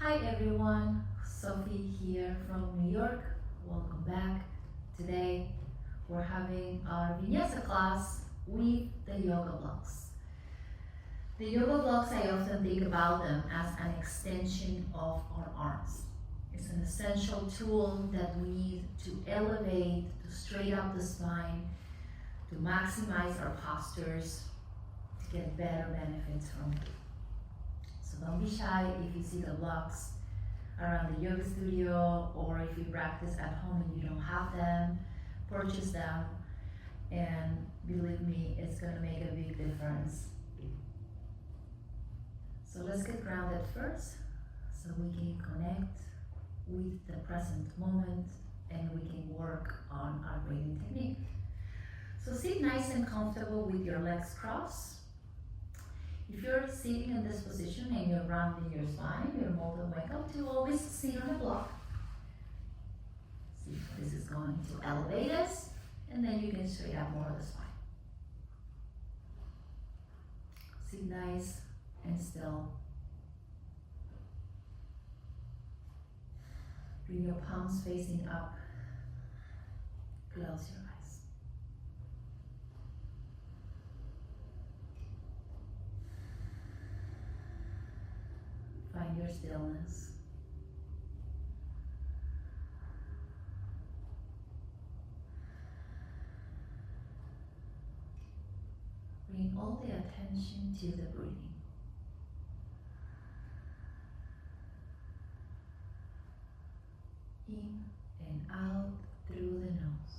Hi everyone, Sophie here from New York. Welcome back. Today we're having our Vinyasa class with the yoga blocks. The yoga blocks, I often think about them as an extension of our arms. It's an essential tool that we need to elevate, to straighten up the spine, to maximize our postures, to get better benefits from it. So don't be shy if you see the blocks around the yoga studio, or if you practice at home and you don't have them, purchase them, and believe me, it's gonna make a big difference. So let's get grounded first, so we can connect with the present moment and we can work on our breathing technique. So sit nice and comfortable with your legs crossed. If you're sitting in this position and you're rounding your spine, you're more than welcome to always sit on the block. See if this is going to elevate us, and then you can straighten out more of the spine. Sit nice and still. Bring your palms facing up. Close your eyes. Find your stillness. Bring all the attention to the breathing. In and out through the nose.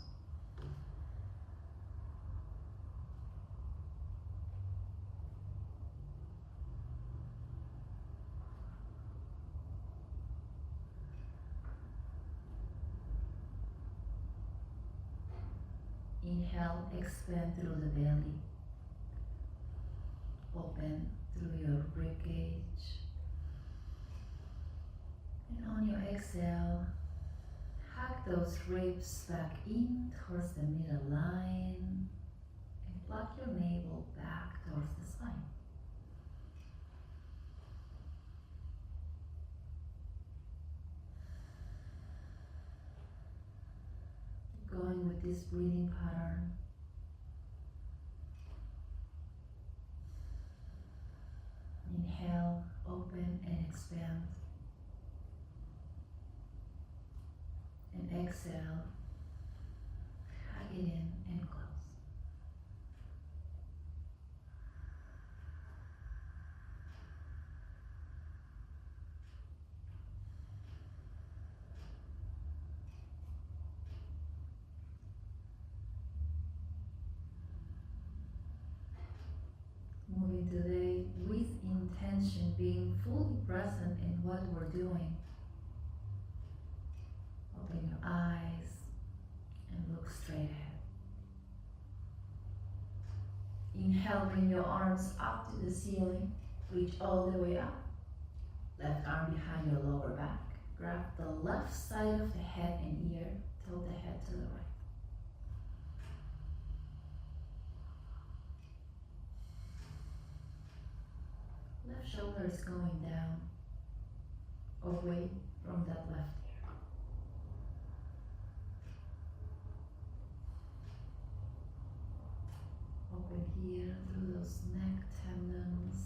Inhale, expand through the belly. Open through your ribcage. And on your exhale, hug those ribs back in towards the middle line and plug your navel back towards the spine. Going with this breathing pattern. Inhale, open and expand. And exhale, hug it in and close. Moving today with intention, being fully present in what we're doing. Open your eyes and look straight ahead. Inhale, bring your arms up to the ceiling, reach all the way up. Left arm behind your lower back. Grab the left side of the head and ear, tilt the head to the right. Left shoulder is going down, away from that left ear. Open here through those neck tendons.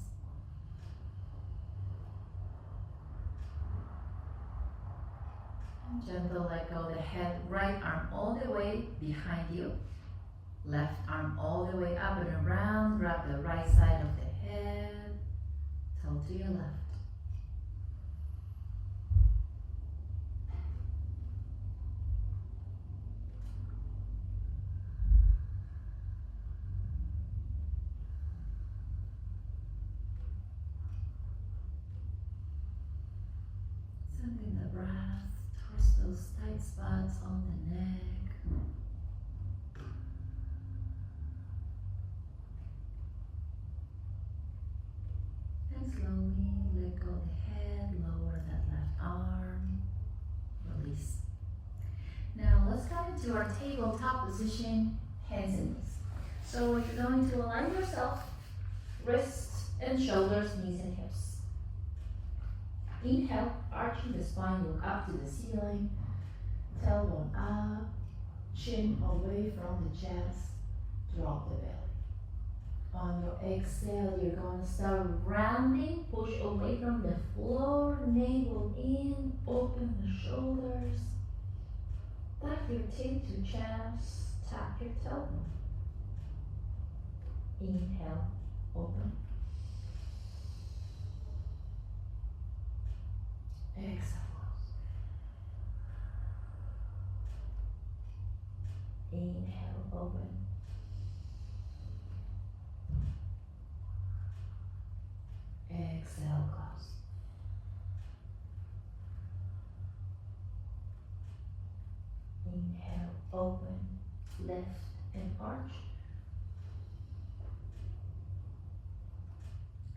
And gentle let go the head, right arm all the way behind you. Left arm all the way up and around, grab the right side of the head. Tilt to your left. Sending the breath towards those tight spots on the neck. Slowly let go the head, lower that left arm, release. Now let's come into our tabletop position, hands and knees. So you're going to align yourself, wrists and shoulders, knees and hips. Inhale, arching the spine, look up to the ceiling. Tailbone up, chin away from the chest, drop the belly. On your exhale, you're going to start rounding, push away from the floor, navel in, open the shoulders. Tuck your chin to chest, tap your tailbone. Inhale, open. Exhale, close. Inhale, open. Exhale, close. Inhale, open, lift and arch.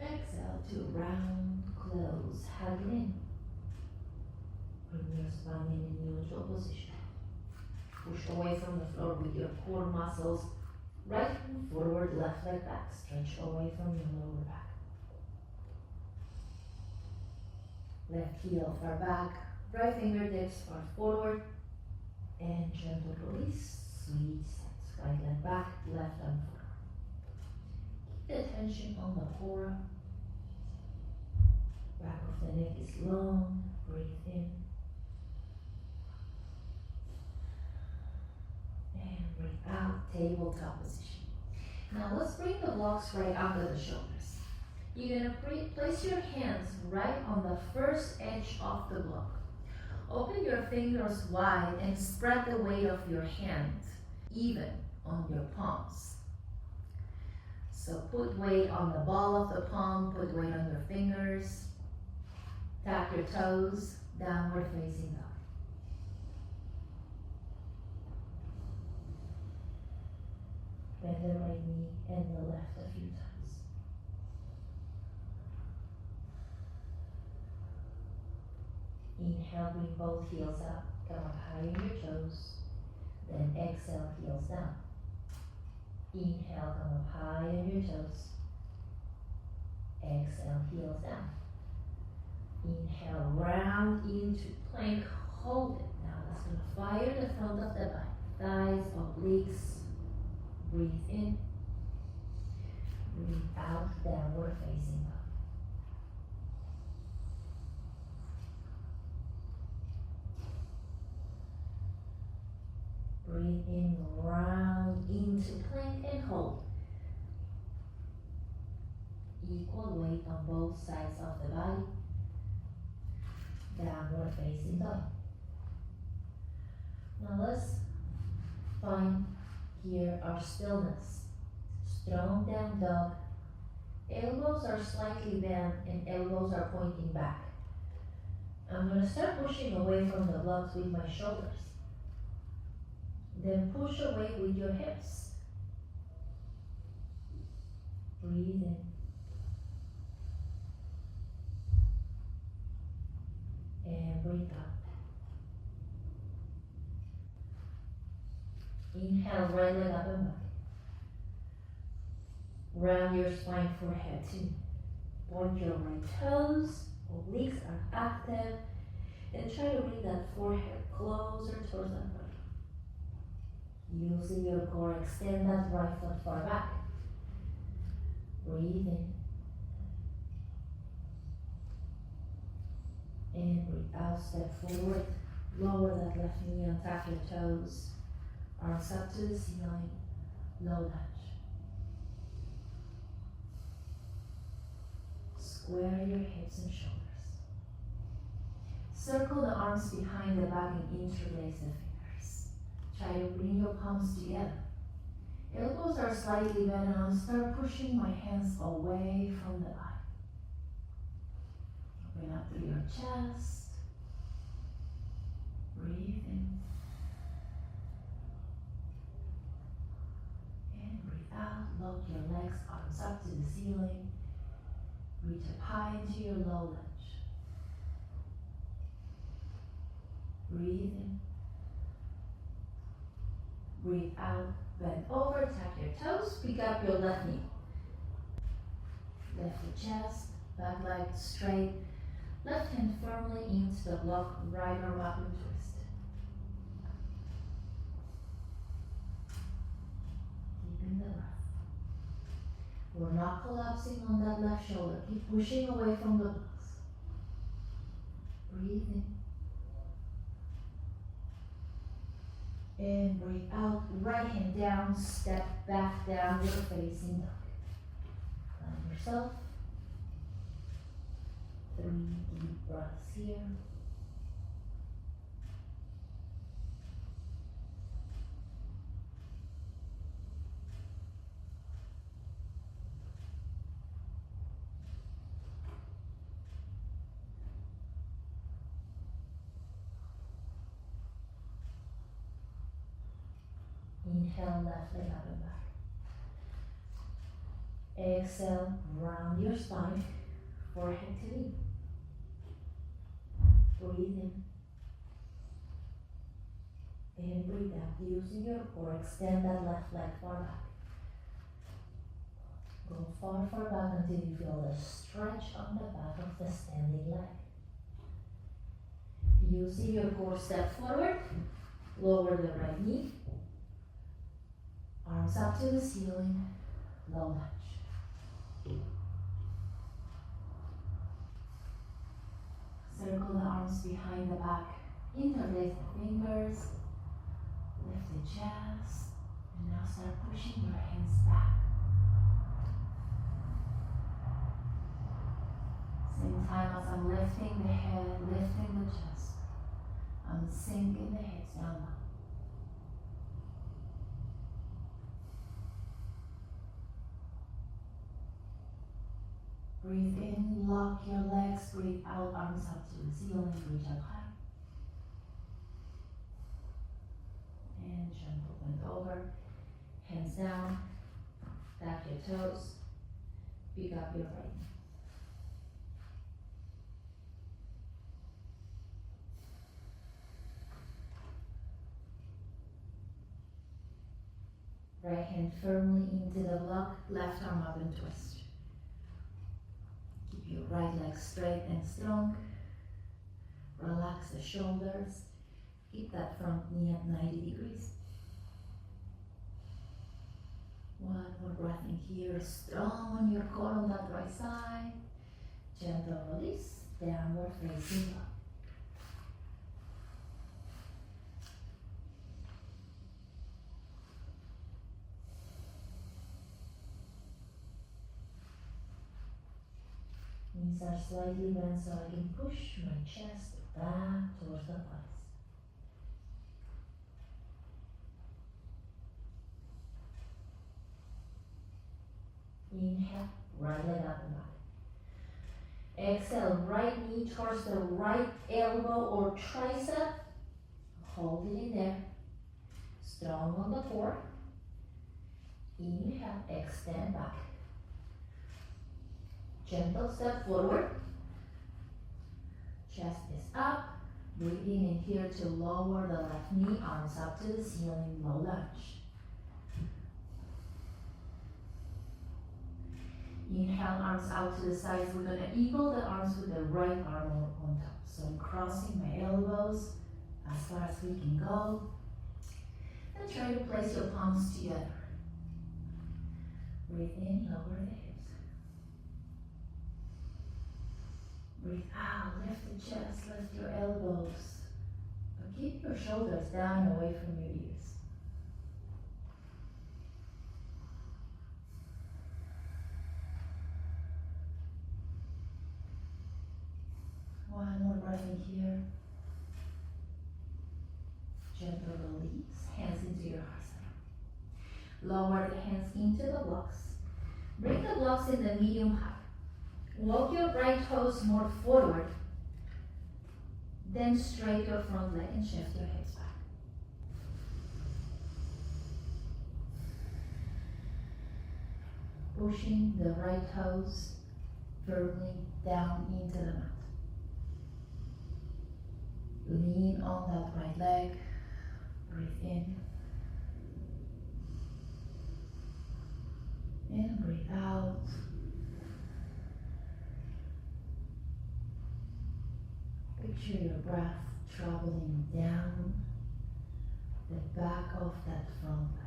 Exhale to round, close, hug it in. Bring your spine in a neutral position. Push away from the floor with your core muscles. Right foot forward, left leg back. Stretch away from your lower back. Left heel far back, right fingertips far forward, and gentle release, sweet sense. Right leg back, left arm forward. Keep the tension on the core. Back of the neck is long, breathe in. And breathe out, tabletop position. Now let's bring the blocks right under the shoulders. You're going to place your hands right on the first edge of the block. Open your fingers wide and spread the weight of your hand even on your palms. So put weight on the ball of the palm, put weight on your fingers. Tap your toes, downward facing dog. Bend the right knee and the left a few times. Inhale, bring both heels up, come up high on your toes. Then exhale, heels down. Inhale, come up high on your toes. Exhale, heels down. Inhale, round into plank, hold it. Now that's going to fire the front of the body. Thighs, obliques. Breathe in. Breathe out, downward facing dog. Breathe in, round into plank and hold. Equal weight on both sides of the body. Downward facing dog. Now let's find here our stillness. Strong down dog. Elbows are slightly bent and elbows are pointing back. I'm going to start pushing away from the blocks with my shoulders. Then push away with your hips. Breathe in. And breathe out. Inhale, right leg up and back. Round your spine, forehead too. Point your right toes, obliques are active, and try to bring that forehead closer towards that body. Using your core, extend that right foot far back. Breathe in. And breathe out, step forward. Lower that left knee and tap your toes. Arms up to the ceiling, low lunge. Square your hips and shoulders. Circle the arms behind the back and interlace the fingers. Try to bring your palms together. Elbows are slightly bent and I'll start pushing my hands away from the body. Open up through your chest. Breathe in. And breathe out. Lock your legs, arms up to the ceiling. Reach up high into your low lunge. Breathe in. Breathe out. Bend over, tap your toes, pick up your left knee. Lift the chest, back leg straight. Left hand firmly into the block, right arm up and twist. Deepen the breath. We're not collapsing on that left shoulder. Keep pushing away from the blocks. Breathe in. And breathe out. Right hand down, step back down, you're facing dog. Plant yourself. 3 deep breaths here. Inhale, left leg up and back. Exhale, round your spine, forehead to knee. Breathe in. And breathe out. Using your core, extend that left leg far back. Go far, far back until you feel a stretch on the back of the standing leg. Using your core, step forward, lower the right knee. Arms up to the ceiling, low lunge. Circle the arms behind the back, interlace the fingers, lift the chest, and now start pushing your hands back. Same time as I'm lifting the head, lifting the chest, I'm sinking the hips down low. Breathe in, lock your legs, breathe out, arms up to the ceiling, reach up high. And gentle bend over, hands down, tap your toes, pick up your right knee. Right hand firmly into the block, left arm up and twist. Keep your right leg straight and strong. Relax the shoulders. Keep that front knee at 90 degrees. One more breath in here. Strong on your core on that right side. Gentle release. Downward facing dog. Knees are slightly bent so I can push my chest back towards the thighs. Inhale, right leg up and back. Exhale, right knee towards the right elbow or tricep. Hold it in there. Strong on the core. Inhale, extend back. Gentle step forward. Chest is up. Breathing in here to lower the left knee, arms up to the ceiling, low lunge. Inhale, arms out to the sides. We're going to eagle the arms with the right arm on top. So I'm crossing my elbows as far as we can go. And try to place your palms together. Breathe in, lower the hips. Breathe out, lift the chest, lift your elbows. But keep your shoulders down away from your ears. One more breath in here. Gentle release, hands into your heart. Lower the hands into the blocks. Bring the blocks in the medium height. Walk your right toes more forward. Then straight your front leg and shift your hips back. Pushing the right toes firmly down into the mat. Lean on that right leg. Breathe in. And breathe out. Picture your breath traveling down the back of that front leg.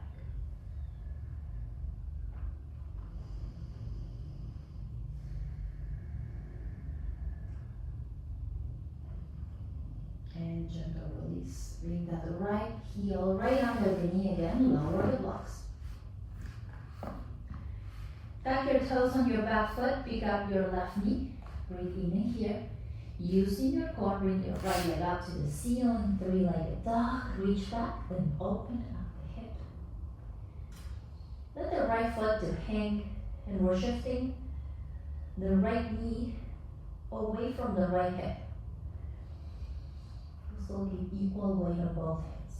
And gentle release. Bring that right heel right under the knee again. Lower the blocks. Tuck your toes on your back foot. Pick up your left knee. Breathe in and here. Using your core, bring your right leg up to the ceiling. Three-legged dog. Reach back, then open up the hip. Let the right foot to hang, and we're shifting the right knee away from the right hip. So give equal weight on both hands.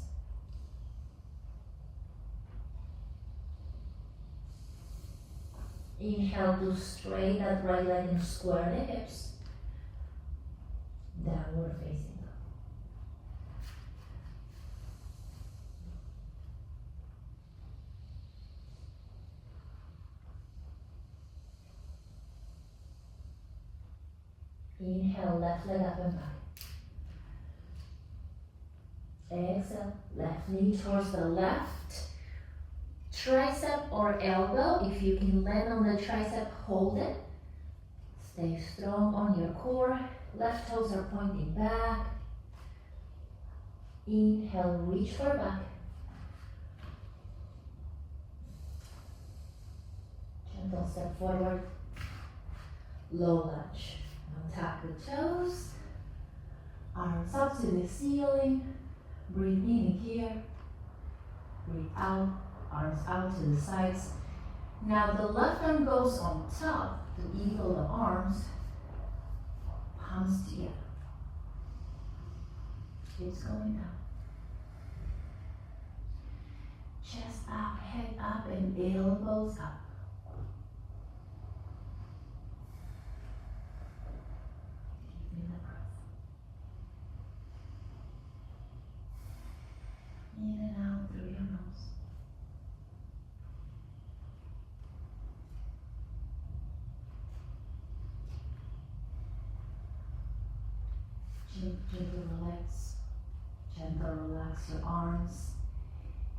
Inhale to straight that right leg and square the hips. Downward facing dog. Inhale, left leg up and back. Exhale, left knee towards the left tricep or elbow. If you can land on the tricep, hold it. Stay strong on your core. Left toes are pointing back. Inhale, reach for back. Gentle step forward. Low lunge. Now tap the toes. Arms up to the ceiling. Breathe in and here. Breathe out. Arms out to the sides. Now the left arm goes on top to eagle the arms. Palms together. Hips going down. Chest up, head up, and elbows up. Keeping the breath. In and out through your nose. Gentle relax your arms,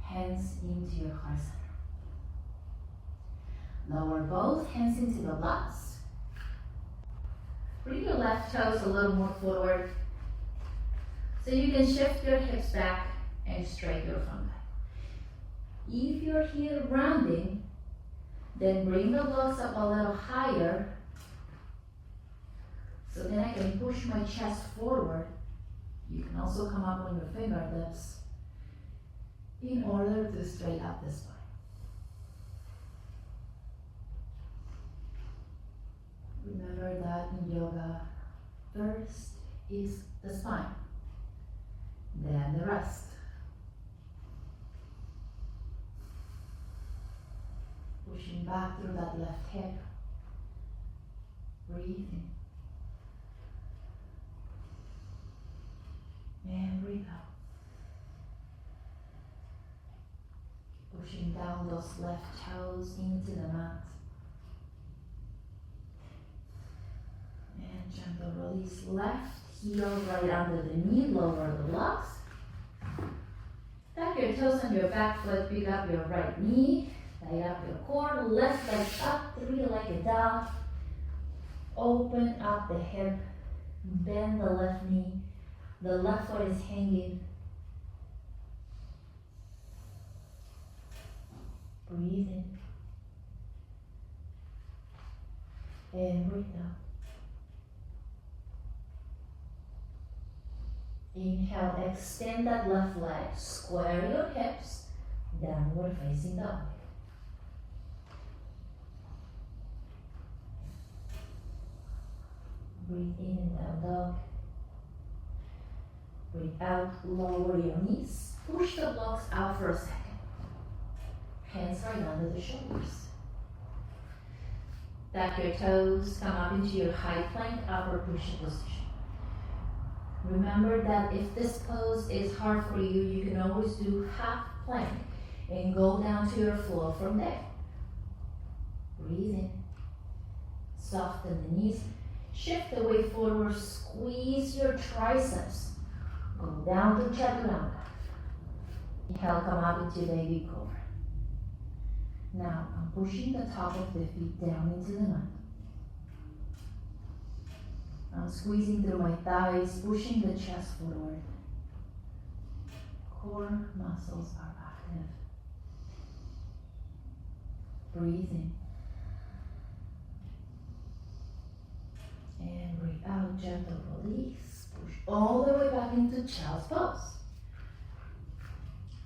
hands into your heart center. Lower both hands into the blocks. Bring your left toes a little more forward so you can shift your hips back and straight your front leg. If you're here rounding, then bring the blocks up a little higher so then I can push my chest forward. You can also come up on your fingertips in order to straighten up the spine. Remember that in yoga, first is the spine, then the rest. Pushing back through that left hip. Breathing. And breathe out. Pushing down those left toes into the mat. And gentle release. Left heel right under the knee. Lower the blocks. Tuck your toes on your back foot. Pick up your right knee. Light up your core. Left leg up. Three-legged dog. Open up the hip. Bend the left knee. The left foot is hanging. Breathe in. And breathe out. Inhale, extend that left leg. Square your hips. Downward facing dog. Breathe in and down dog. Breathe out, lower your knees. Push the blocks out for a second. Hands right under the shoulders. Tuck your toes, come up into your high plank, upper push position. Remember that if this pose is hard for you, you can always do half plank and go down to your floor from there. Breathe in. Soften the knees. Shift the weight forward, squeeze your triceps. Go down to chaturanga. Inhale, come up into baby cobra. Now I'm pushing the top of the feet down into the mat. I'm squeezing through my thighs, pushing the chest forward. Core muscles are active. Breathe in. And breathe out, gentle release. Push all the way back into child's pose.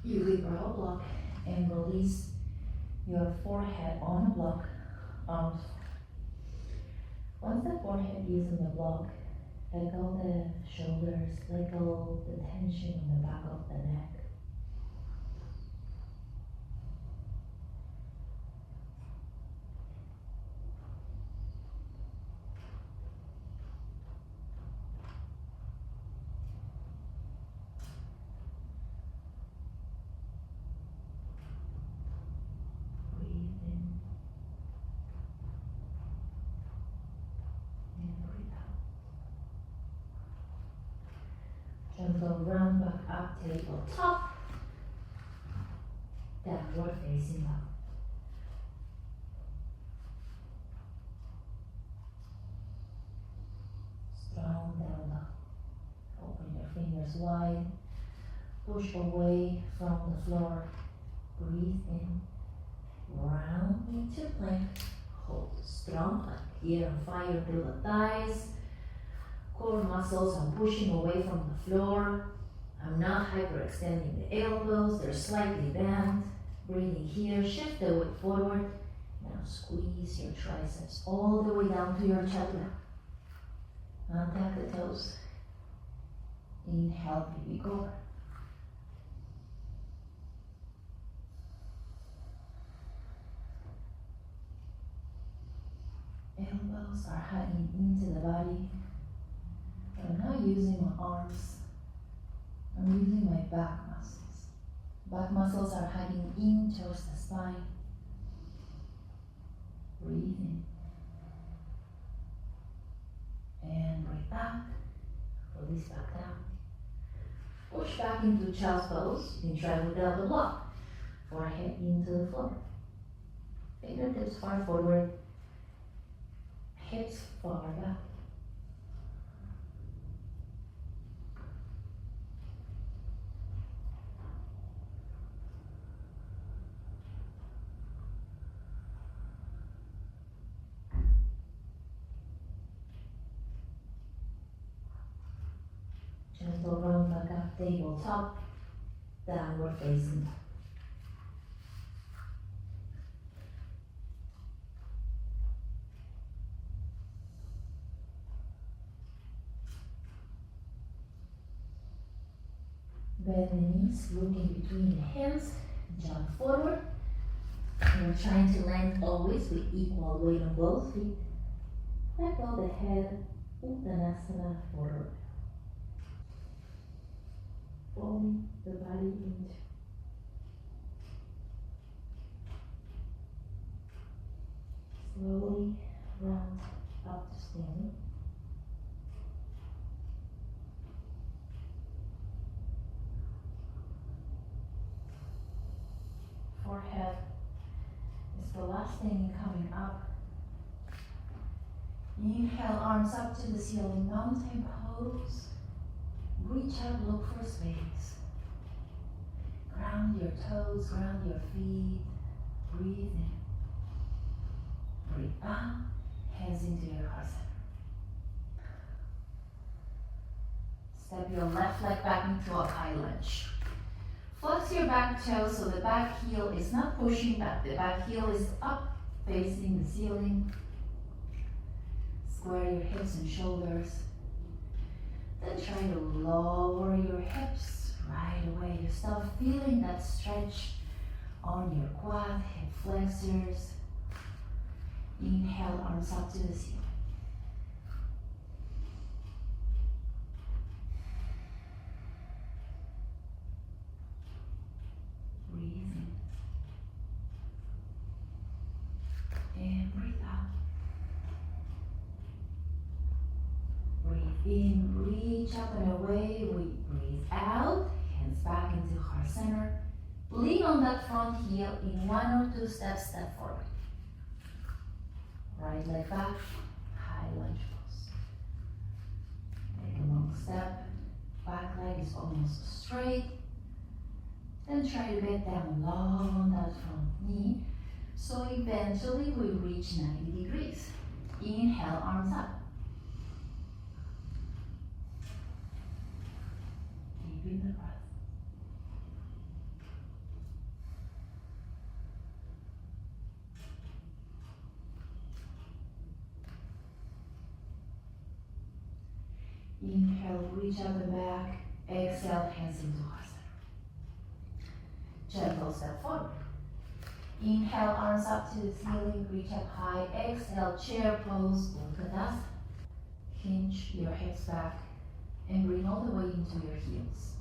You leave brow block and release your forehead on the block, arms. Once the forehead is on the block, let go the shoulders, let go the tension on the back of the neck. Gentle round back up, tabletop, downward facing up. Strong down dog. Open your fingers wide, push away from the floor, breathe in, round into plank, hold strong plank, here on fire through the thighs. Core muscles are pushing away from the floor. I'm not hyperextending the elbows, they're slightly bent. Breathing here, shift the weight forward. Now squeeze your triceps all the way down to your chaturanga. Untap the toes. Inhale, baby cobra. Elbows are hugging into the body. I'm not using my arms, I'm using my back muscles. Back muscles are hugging in towards the spine. Breathe in. And breathe out. Release back down. Push back into child's pose. You can try without the block. Forehead into the floor. Fingertips far forward. Hips far back. Gentle round back up, tabletop, downward facing. Bend the knees, looking between the hands, jump forward. We're trying to land always with equal weight on both feet. Let go the head, Uttanasana forward. Folding the body into. Slowly round up to standing. Forehead is the last thing coming up. Inhale, arms up to the ceiling, mountain pose. Reach out, look for space. Ground your toes, ground your feet. Breathe in. Breathe out, hands into your heart center. Step your left leg back into a high lunge. Flex your back toe so the back heel is not pushing back. The back heel is up, facing the ceiling. Square your hips and shoulders. Then try to lower your hips right away. You start feeling that stretch on your quad, hip flexors. Inhale, arms up to the ceiling. Breathe in. And breathe out. in, reach up and away. We breathe out, hands back into heart center. Lean on that front heel in 1 or 2 steps, step forward. Right leg back, high lunge pose. Make a long step, back leg is almost straight. Then try to get down long on that front knee. So eventually we reach 90 degrees. Inhale, arms up. Deepen the breath. Inhale, reach out the back. Exhale, hands into heart center. Gentle step forward. Inhale, arms up to the ceiling, reach up high. Exhale, chair pose, Uttanasana. Hinge your hips back and bring all the way into your heels.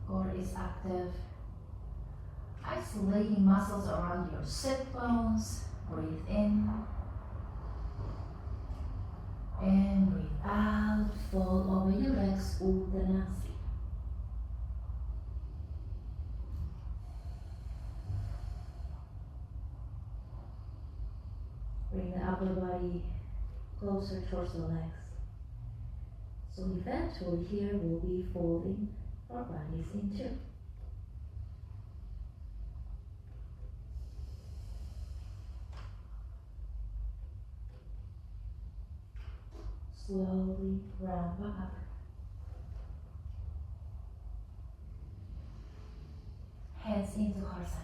Core is active. Isolating muscles around your sit bones. Breathe in. And breathe out. Fold over your legs, Uttanasana. Bring the upper body closer towards the legs. So eventually here we'll be folding our bodies in two. Slowly round back. Hands into heart center.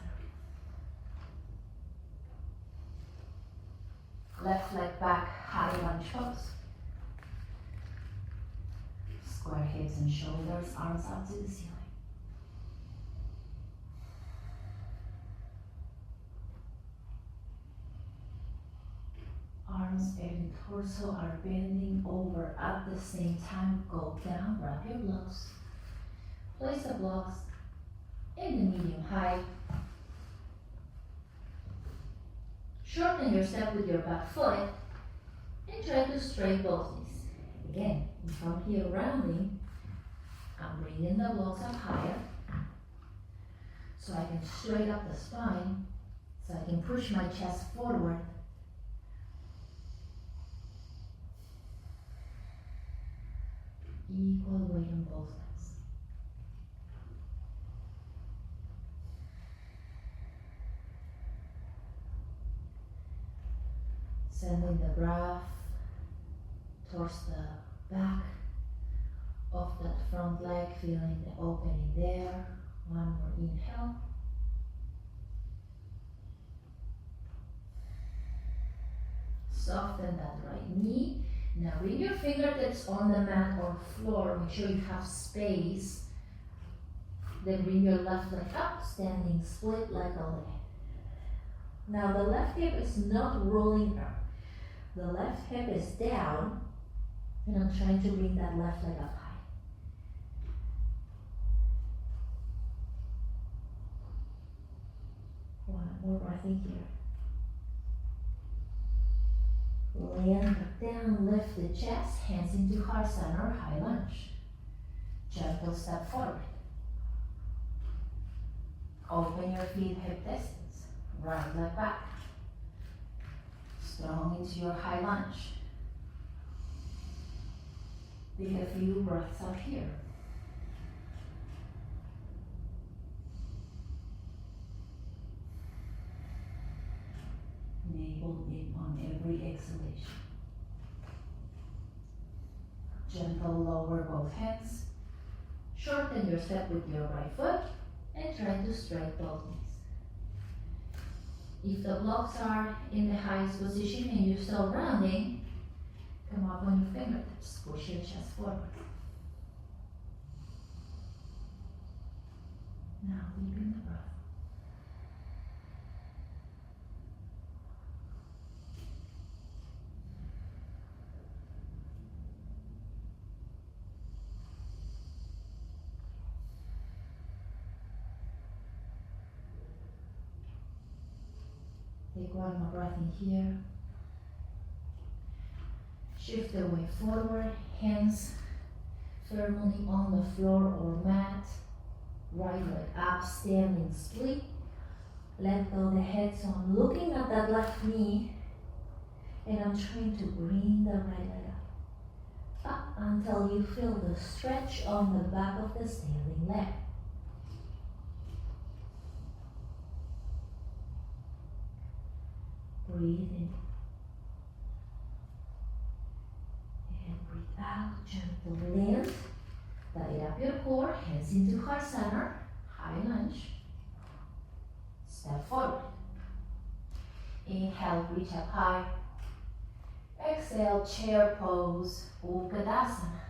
Left leg back, high lunge pose. Square hips and shoulders, arms up to the ceiling. Arms and torso are bending over at the same time. Go down, grab your blocks. Place the blocks in the medium height. Shorten your step with your back foot and try to straighten both knees. Again, from here rounding, I'm bringing the blocks up higher so I can straighten up the spine, so I can push my chest forward. Equal weight on both legs. Sending the breath towards the back of that front leg, feeling the opening there. One more inhale. Soften that right knee. Now bring your fingertips on the mat or floor. Make sure you have space. Then bring your left leg up, standing split like a leg. Now the left hip is not rolling up. The left hip is down, and I'm trying to bring that left leg up high. One more breath in here. Land back down, lift the chest, hands into heart center, high lunge. Gentle step forward. Open your feet hip distance. Right leg back. Strong into your high lunge. Take a few breaths up here. Navel in on every exhalation. Gentle lower both hands. Shorten your step with your right foot and try to straighten both knees. If the blocks are in the highest position and you're still rounding, come up on your fingertips. Push your chest forward. Now deepen the breath. Take one more breath in here. Shift the weight forward, hands firmly on the floor or mat. Right leg up, standing split. Let go the head, so I'm looking at that left knee and I'm trying to bring the right leg up until you feel the stretch on the back of the standing leg. Breathe in and breathe out. Gentle lift. Light up your core, hands into heart center, high lunge. Step forward. Inhale, reach up high. Exhale, chair pose, Uttanasana.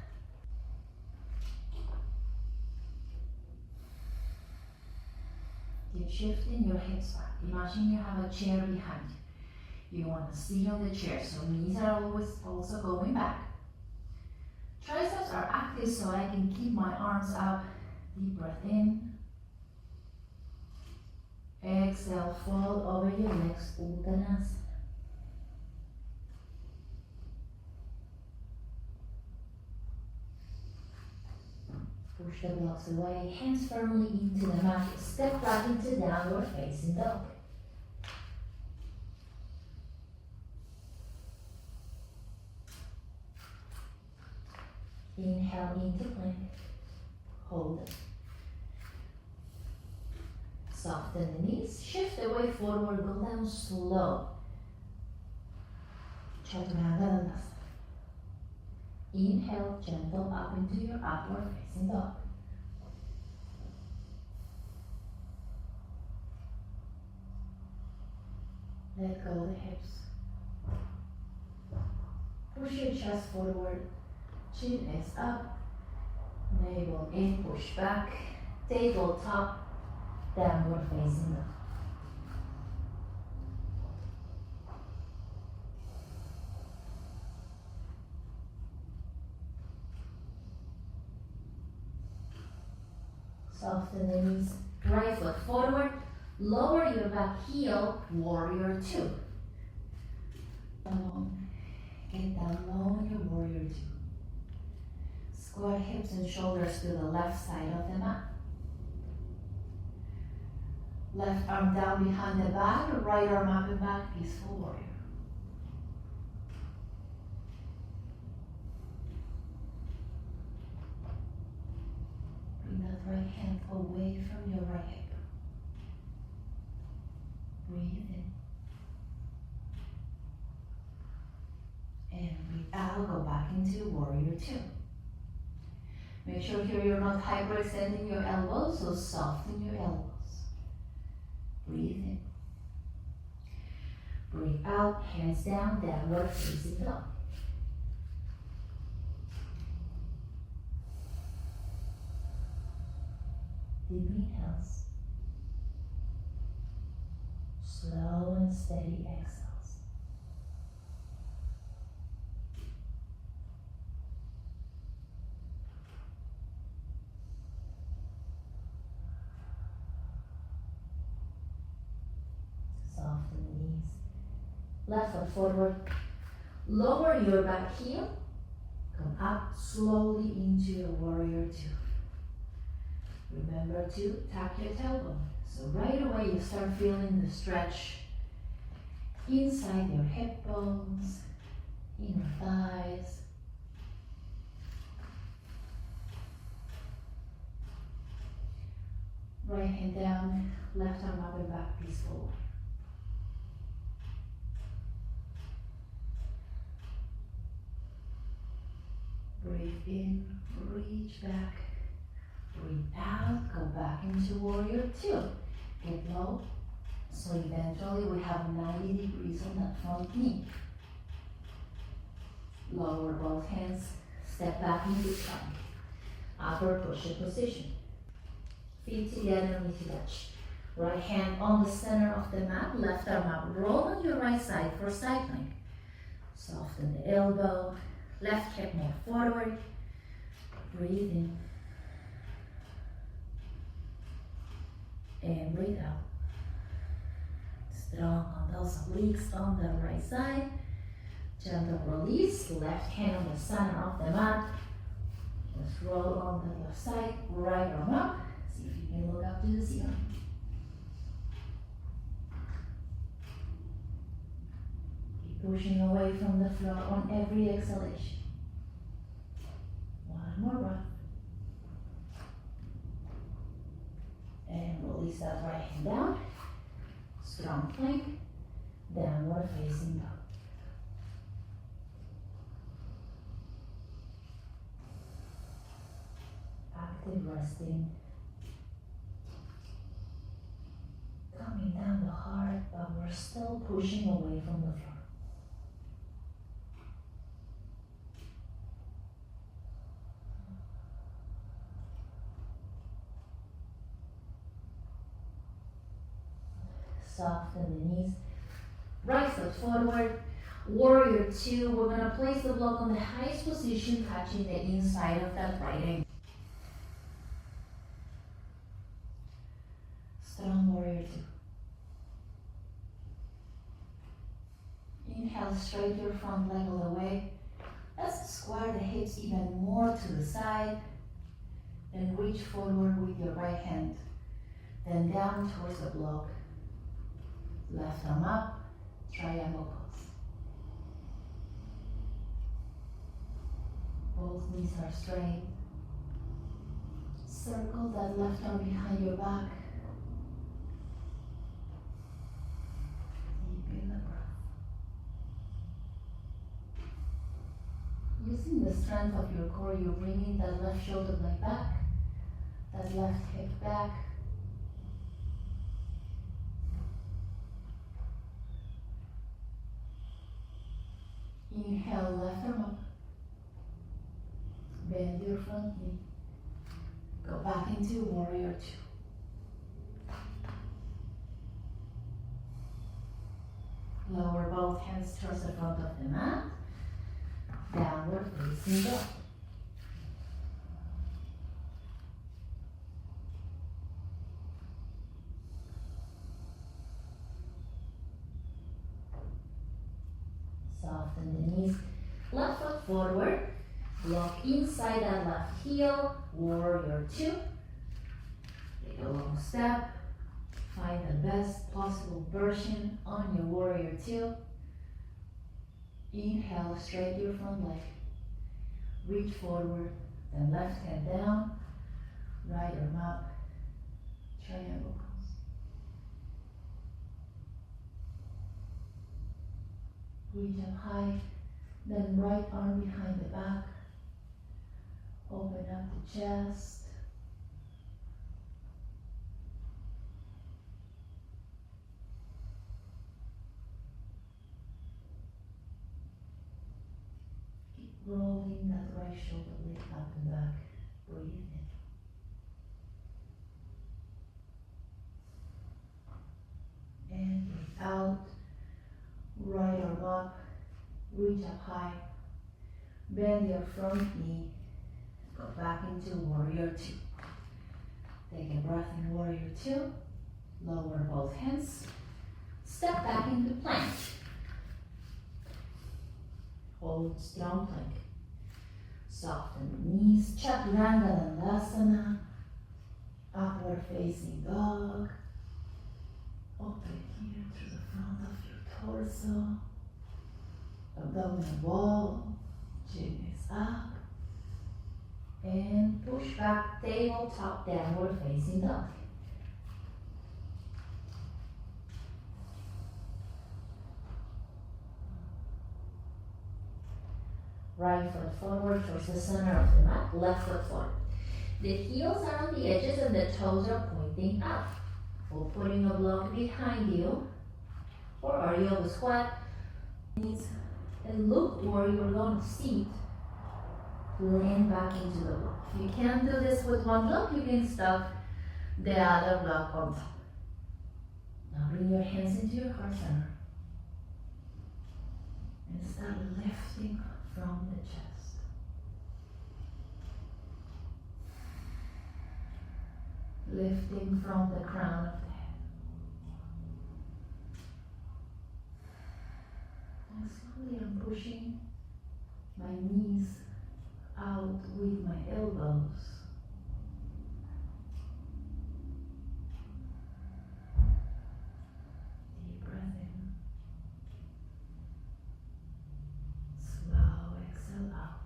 Keep shifting your hips back. Imagine you have a chair behind you. You want to sit on the chair, so knees are always also going back. Triceps are active, so I can keep my arms up. Deep breath in. Exhale, fold over your legs, Uttanasana. Push the blocks away, hands firmly into the mat. Step back into downward facing dog. Inhale into plank. Hold it. Soften the knees. Shift the weight forward. Go down slow. Chaturanga. Inhale, gentle up into your upward facing dog. Let go the hips. Push your chest forward. Chin is up. Navel in, push back. Tabletop, downward facing dog. Soften the knees, right foot forward, lower your back heel, warrior two. Get down low in your warrior two. Square hips and shoulders to the left side of the mat. Left arm down behind the back, right arm up and back, easeful warrior. Bring that right hand away from your right hip. Breathe in. And breathe out, go back into warrior two. Make sure here you're not hyperextending your elbows, so soften your elbows. Breathe in. Breathe out, hands down, downward facing dog. Deep inhales. Slow and steady exhales. Soften the knees. Left foot forward. Lower your back heel. Come up slowly into your warrior two. Remember to tap your tailbone. So right away you start feeling the stretch inside your hip bones, inner thighs. Right hand down, left arm up and back, peaceful. Breathe in, reach back. Breathe out, go back into warrior two. Get low, so eventually we have 90 degrees on that front knee. Lower both hands, step back into plank. Upper push-up position. Feet together, knee to touch. Right hand on the center of the mat, left arm up. Roll on your right side for side plank. Soften the elbow, left hip more forward. Breathe in. And breathe out. Strong on those obliques on the right side. Gentle release, left hand on the center of the mat. Just roll on the left side, right arm up. See if you can look up to the ceiling. Keep pushing away from the floor on every exhalation. One more breath. And release that right hand down. Strong plank, downward facing dog. Active resting. Coming down the heart, but we're still pushing away from the floor. Soften the knees. Right foot forward. Warrior 2. We're going to place the block on the highest position, touching the inside of that right ankle. Strong warrior 2. Inhale, straight your front leg all the way. Let's square the hips even more to the side. Then reach forward with your right hand. Then down towards the block. Left arm up, triangle pose. Both knees are straight. Circle that left arm behind your back. Deepen the breath. Using the strength of your core, you're bringing that left shoulder blade back, that left hip back. Inhale, left arm up. Bend your front knee. Go back into warrior 2. Lower both hands towards the front of the mat. Downward facing dog. Soften the knees. Left foot forward. Block inside that left heel. Warrior 2. Take a long step. Find the best possible version on your warrior 2. Inhale, straight your front leg. Reach forward. Then left hand down. Right arm up. Triangle pose. Reach up high, then right arm behind the back. Open up the chest. Keep rolling that right shoulder blade up and back. Breathe in. And breathe out. Right arm up, reach up high, bend your front knee, go back into warrior 2. Take a breath in warrior 2, lower both hands, step back into plank. Hold strong plank. Soften the knees, Chaturanga Dandasana, upward facing dog. Open here to the front of your torso, abdominal wall, chin is up, and push back, tabletop, downward facing dog. Right foot forward towards the center of the mat, left foot forward. The heels are on the edges and the toes are pointing up. Or putting a block behind you, or our yoga squat. And look where you're going to sit. Lean back into the block. If you can't do this with one block, you can stuff the other block on top. Now bring your hands into your heart center. And start lifting from the chest. Lifting from the crown of the head. slowly I'm pushing my knees out with my elbows. Deep breath in. Slow exhale out.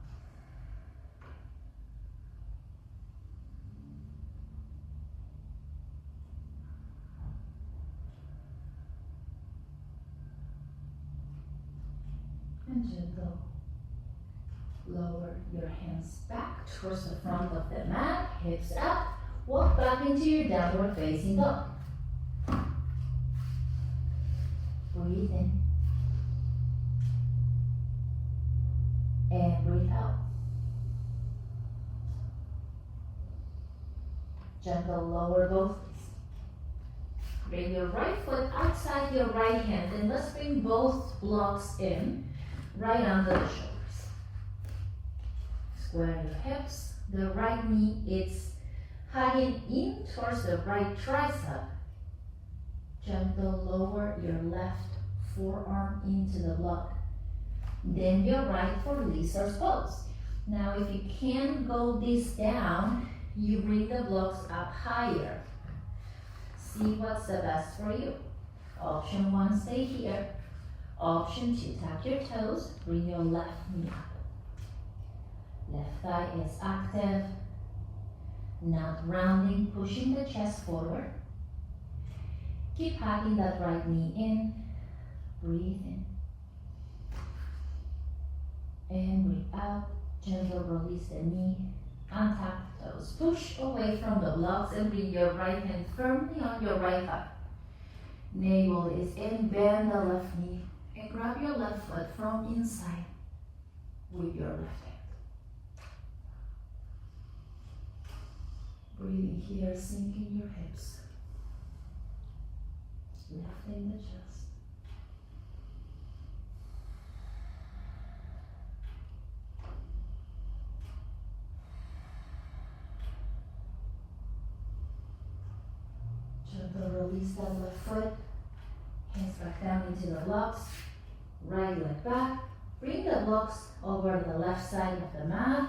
And gentle. Lower your hands back towards the front of the mat, hips up. Walk back into your downward facing dog. Breathe in. And breathe out. Gentle lower both knees. Bring your right foot outside your right hand and let's bring both blocks in, right under the shoulders. Square your hips. The right knee is hugging in towards the right tricep. Gentle lower your left forearm into the block. Then your right for lizard pose. Now if you can't go this down, you bring the blocks up higher. See what's the best for you. Option 1, stay here. Option 2, tap your toes, bring your left knee up. Left thigh is active, not rounding, pushing the chest forward. Keep hugging that right knee in, breathe in. And breathe out, gentle release the knee, untap the toes. Push away from the blocks and bring your right hand firmly on your right thigh. Navel is in, bend the left knee and grab your left foot from inside with your left hand. Breathing here, sinking your hips, lifting the chest. Gentle release that left foot, hands back down into the blocks, right leg back. Bring the blocks over the left side of the mat.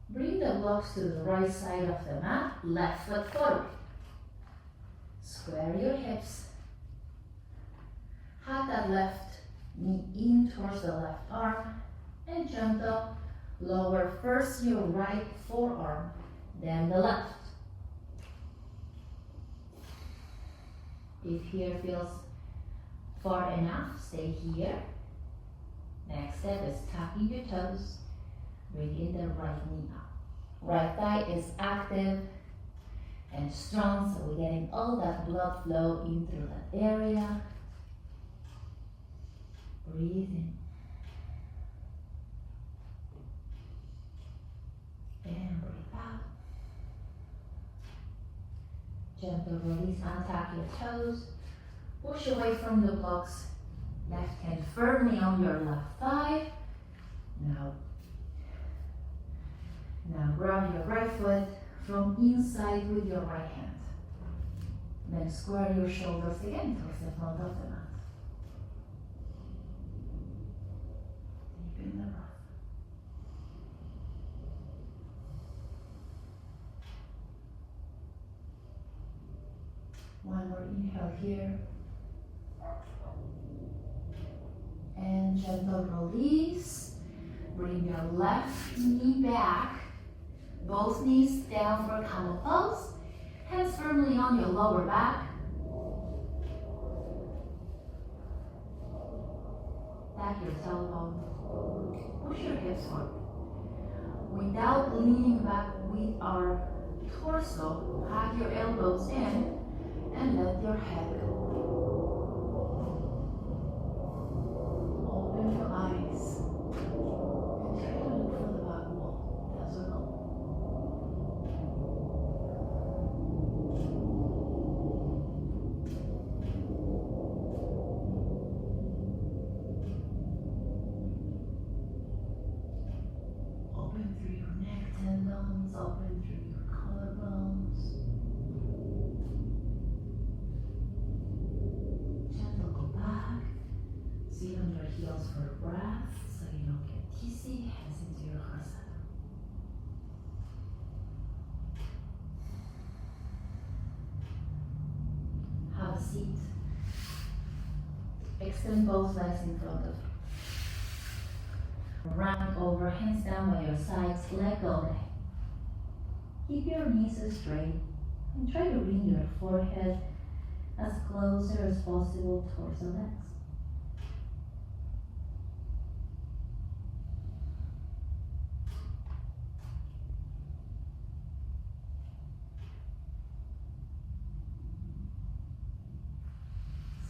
Bring the blocks to the right side of the mat, left foot forward. Square your hips. Hug that left knee in towards the left arm and gentle lower first your right forearm, then the left. If here feels far enough, stay here. Next step is tapping your toes. Bring the right knee up. Right thigh is active and strong, so we're getting all that blood flow in through that area. Breathe in. And breathe out. Gentle release, untap your toes. Push away from the blocks. Left hand firmly on your left thigh. Now grab your right foot from inside with your right hand. Then square your shoulders again towards the front of the mat. Deepen the breath. One more inhale here. And gentle release. Bring your left knee back. Both knees down for camel pose. Hands firmly on your lower back. Back your tailbone. Push your hips forward. Without leaning back with our torso, hug your elbows in and let your head go. Open your eyes and try to look for the back wall. That's a goal. Open through your neck tendons, open through your collarbones. Extend both legs in front of you. Round over, hands down by your sides, let go the head. Keep your knees straight and try to bring your forehead as closer as possible towards the legs.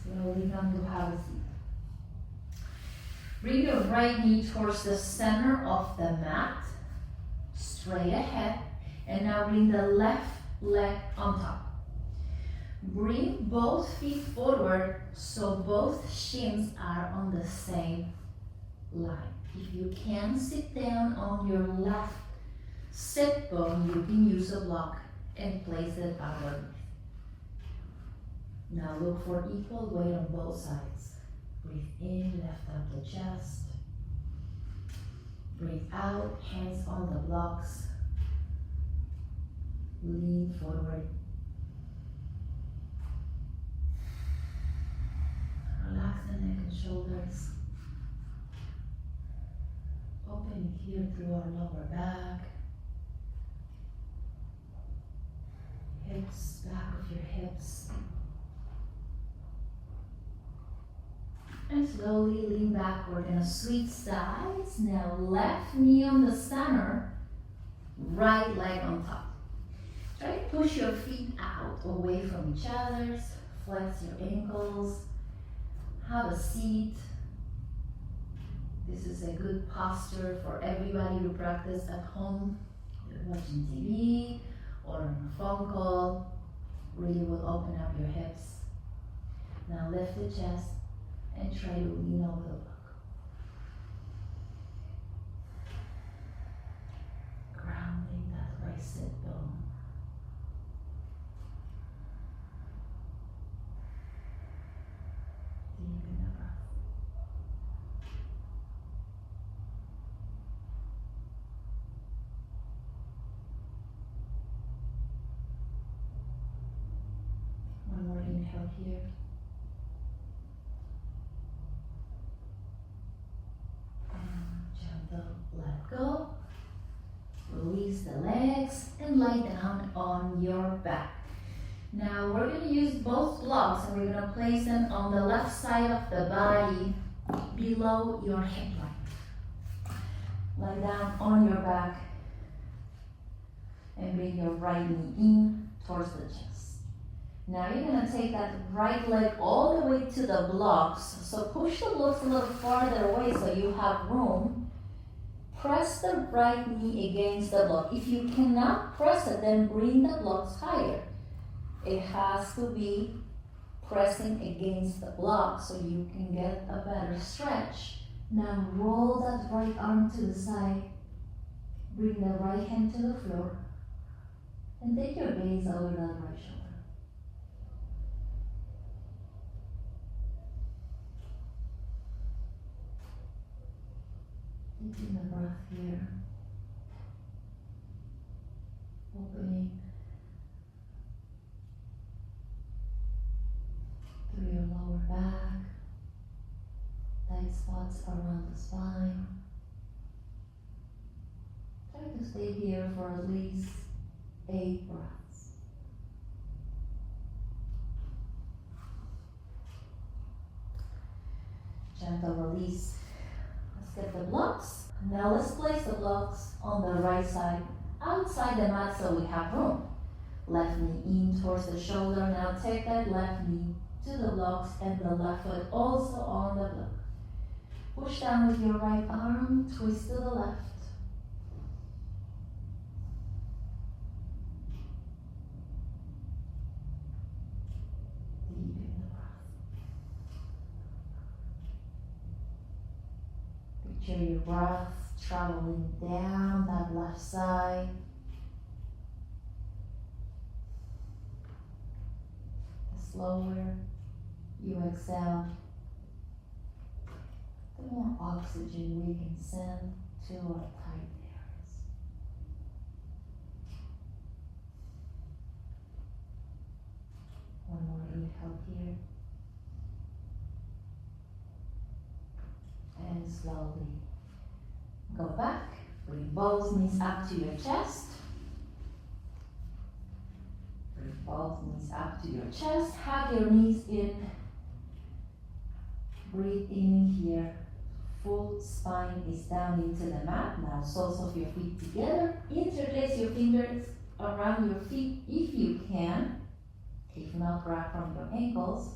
Slowly come to have a seat. Bring your right knee towards the center of the mat, straight ahead, and now bring the left leg on top. Bring both feet forward so both shins are on the same line. If you can sit down on your left sit bone, you can use a block and place it underneath. Now look for equal weight on both sides. Breathe in, lift up the chest. Breathe out, hands on the blocks. Lean forward. Relax the neck and shoulders. Open here through our lower back. Hips, back of your hips. And slowly lean back. We're gonna switch sides. Now left knee on the center, right leg on top. Try to push your feet out away from each other. Flex your ankles. Have a seat. This is a good posture for everybody to practice at home. You're watching TV or on a phone call. Really will open up your hips. Now lift the chest and try to lean over the block. Grounding that right sit bone. Deepen the breath. One more inhale here. Let go, release the legs, and lie down on your back. Now we're going to use both blocks and we're going to place them on the left side of the body below your hip line. Lie down on your back and bring your right knee in towards the chest. Now you're going to take that right leg all the way to the blocks. So push the blocks a little farther away so you have room. Press the right knee against the block. If you cannot press it, then bring the blocks higher. It has to be pressing against the block so you can get a better stretch. Now roll that right arm to the side. Bring the right hand to the floor. And take your gaze over that right shoulder. Deepen the breath here. Opening through your lower back, tight spots around the spine. Try to stay here for at least 8 breaths. Gentle release. Get the blocks. Now let's place the blocks on the right side, outside the mat so we have room. Left knee in towards the shoulder. Now take that left knee to the blocks and the left foot also on the block. Push down with your right arm, twist to the left. Deepen the breath. Picture your breath traveling down that left side. The slower you exhale, the more oxygen we can send to our tight areas. One more inhale here. slowly go back. Bring both knees up to your chest. Bring both knees up to your chest. Hug your knees in. Breathe in here. Full spine is down into the mat. Now soles of your feet together. Interlace your fingers around your feet if you can. If not, grab from your ankles.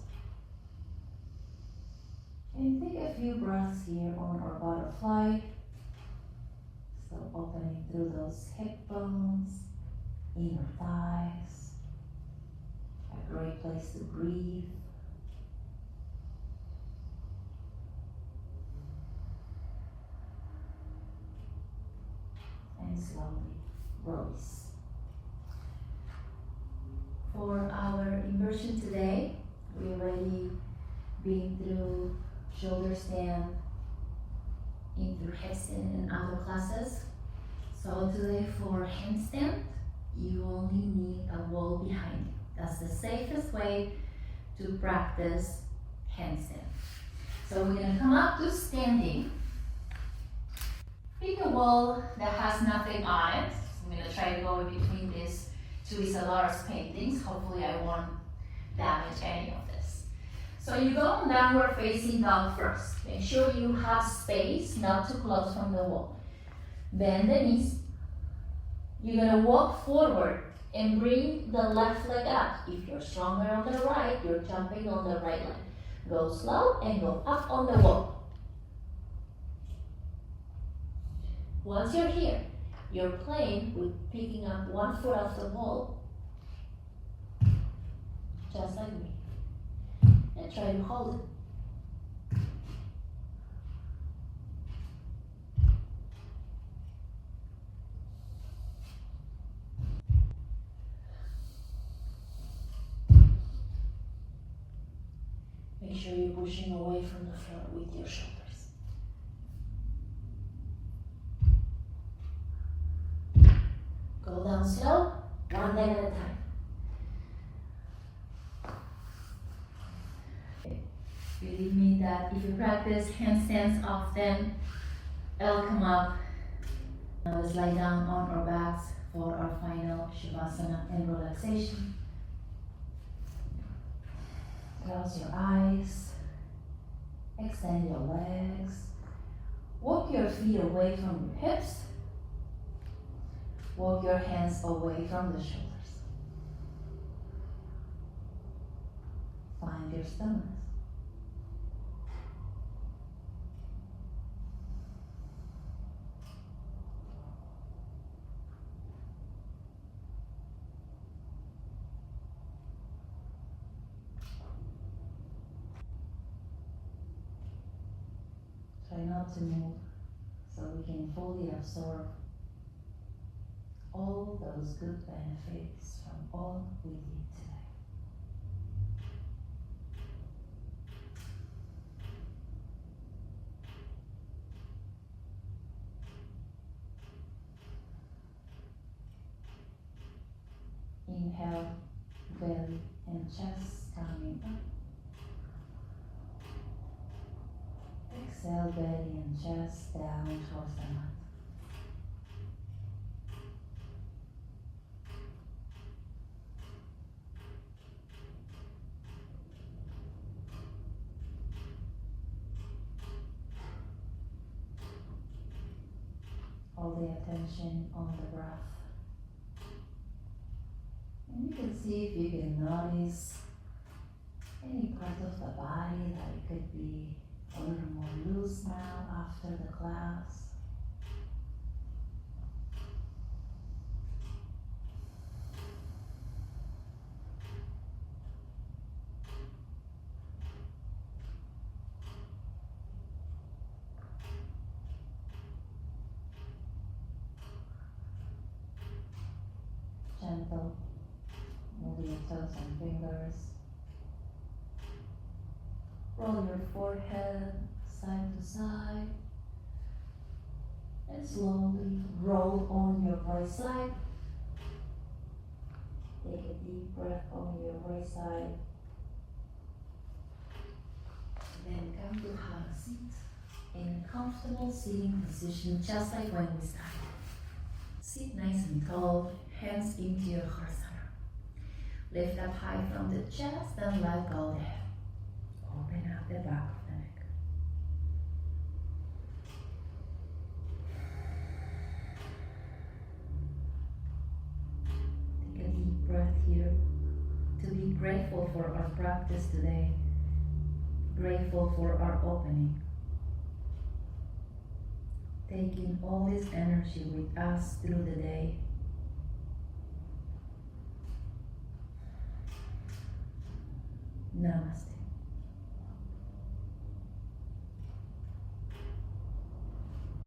And take a few breaths here on our butterfly. Still opening through those hip bones, inner thighs. A great place to breathe. And slowly release. For our immersion today, we already been through shoulder stand, into handstand and other classes. So today for handstand, you only need a wall behind you. That's the safest way to practice handstand. So we're gonna come up to standing. Pick a wall that has nothing on it. I'm gonna try to go in between these two Isola's paintings. Hopefully I won't damage any of this. So you go on downward facing dog first. Make sure you have space, not too close from the wall. Bend the knees. You're gonna walk forward and bring the left leg up. If you're stronger on the right, you're jumping on the right leg. Go slow and go up on the wall. Once you're here, you're playing with picking up one foot off the wall, just like me, and try to hold it. Make sure you're pushing away from the floor with your shoulders. Go down slow, one leg at a time. Believe me that if you practice handstands often, it'll come up. Now let's lie down on our backs for our final Savasana and relaxation. Close your eyes, extend your legs, walk your feet away from your hips. Walk your hands away from the shoulders. Find your stillness. Try not to move so we can fully absorb all those good benefits from all we did today. Inhale, belly and chest coming up. Exhale, belly and chest down towards the mat. All the attention on the breath. And you can see if you can notice any part of the body that it could be a little more loose now after the class. Gentle, move your toes and fingers. Roll your forehead side to side. And slowly roll on your right side. Take a deep breath on your right side. Then come to have a seat. in a comfortable sitting position, just like when we started. Sit nice and tall, hands into your heart center. Lift up high from the chest and let go there. Open up the back of the neck. Take a deep breath here to be grateful for our practice today. Grateful for our opening. Taking all this energy with us through the day. Namaste.